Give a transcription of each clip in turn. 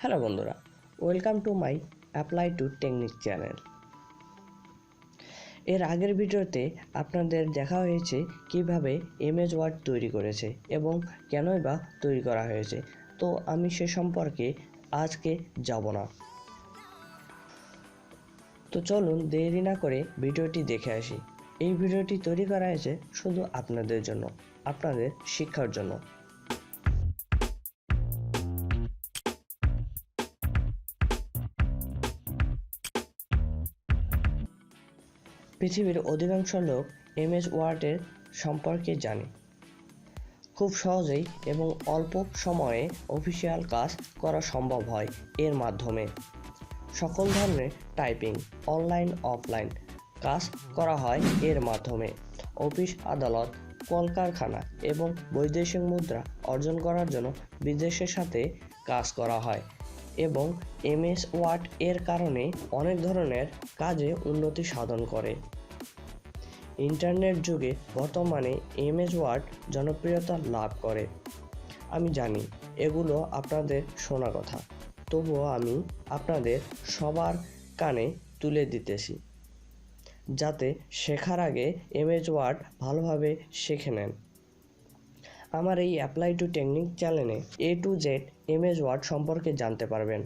Hello বন্ধুরা, welcome to my apply to technique channel. এর আগের ভিডিওতে আপনাদের দেখা হয়েছে কিভাবে ইমেজ ওয়ার্ড তৈরি করেছে এবং কেনই বা তৈরি করা হয়েছে। তো আমি সে সম্পর্কে আজকে যাব না। তো চলুন দেরি না করে ভিডিওটি দেখে আসি। এই ভিডিওটি তৈরি করা হয়েছে শুধু আপনাদের জন্য, আপনাদের শিক্ষার জন্য। পৃথিবীর অধিকাংশ লোক ইমেজ ওয়ার্ডের সম্পর্কে জানে। খুব সহজেই এবং অল্প সময়ে অফিসিয়াল কাজ করা সম্ভব হয় এর মাধ্যমে। সকল ধরনের টাইপিং অনলাইন অফলাইন কাজ করা হয় এর মাধ্যমে। অফিস আদালত কলকারখানা এবং বৈদেশিক মুদ্রা অর্জন করার জন্য বিদেশের সাথে কাজ করা হয় এবং এমএস ওয়ার্ড এর কারণে অনেক ধরনের কাজে উন্নতি সাধন করে। ইন্টারনেট যুগে বর্তমানে এমএস ওয়ার্ড জনপ্রিয়তা লাভ করে। আমি জানি এগুলো আপনাদের শোনা কথা, তবুও আমি আপনাদের সবার কানে তুলে দিতেছি যাতে শেখার আগে এমএস ওয়ার্ড ভালোভাবে শিখে নেন। আমার এই অ্যাপ্লাই টু টেকনিক চ্যানেলে A to Z MS word সম্পর্কে জানতে পারবেন।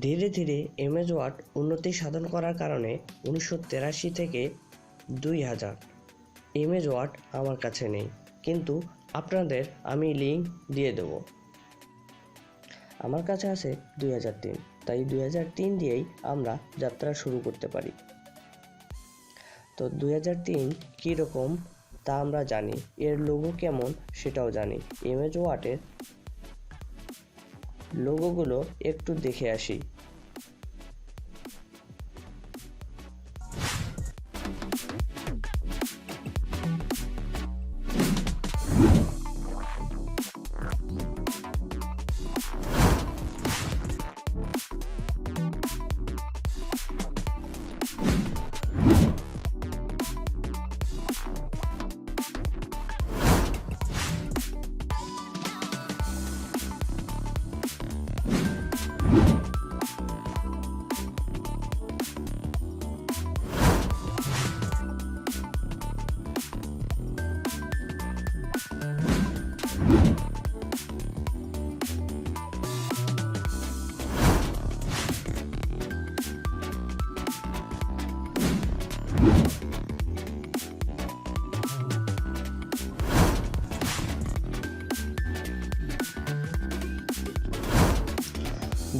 ধীরে ধীরে এমএস ওয়ার্ড উন্নতি সাধন করার কারণে 1983 থেকে 2000 এমএস ওয়ার্ড আমার কাছে নেই, কিন্তু আপনাদের আমি লিঙ্ক দিয়ে দেব। আমার কাছে আছে 2003, তাই 2003 দিয়েই আমরা যাত্রা শুরু করতে পারি। তো 2003 কীরকম তা আমরা জানি, এর লোগো কেমন সেটাও জানি। এমএস ওয়ার্ডের লোগোগুলো একটু দেখে আসি।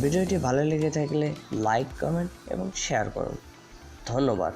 ভিডিওটি ভালো লেগে থাকলে লাইক, কমেন্ট এবং শেয়ার করুন। ধন্যবাদ।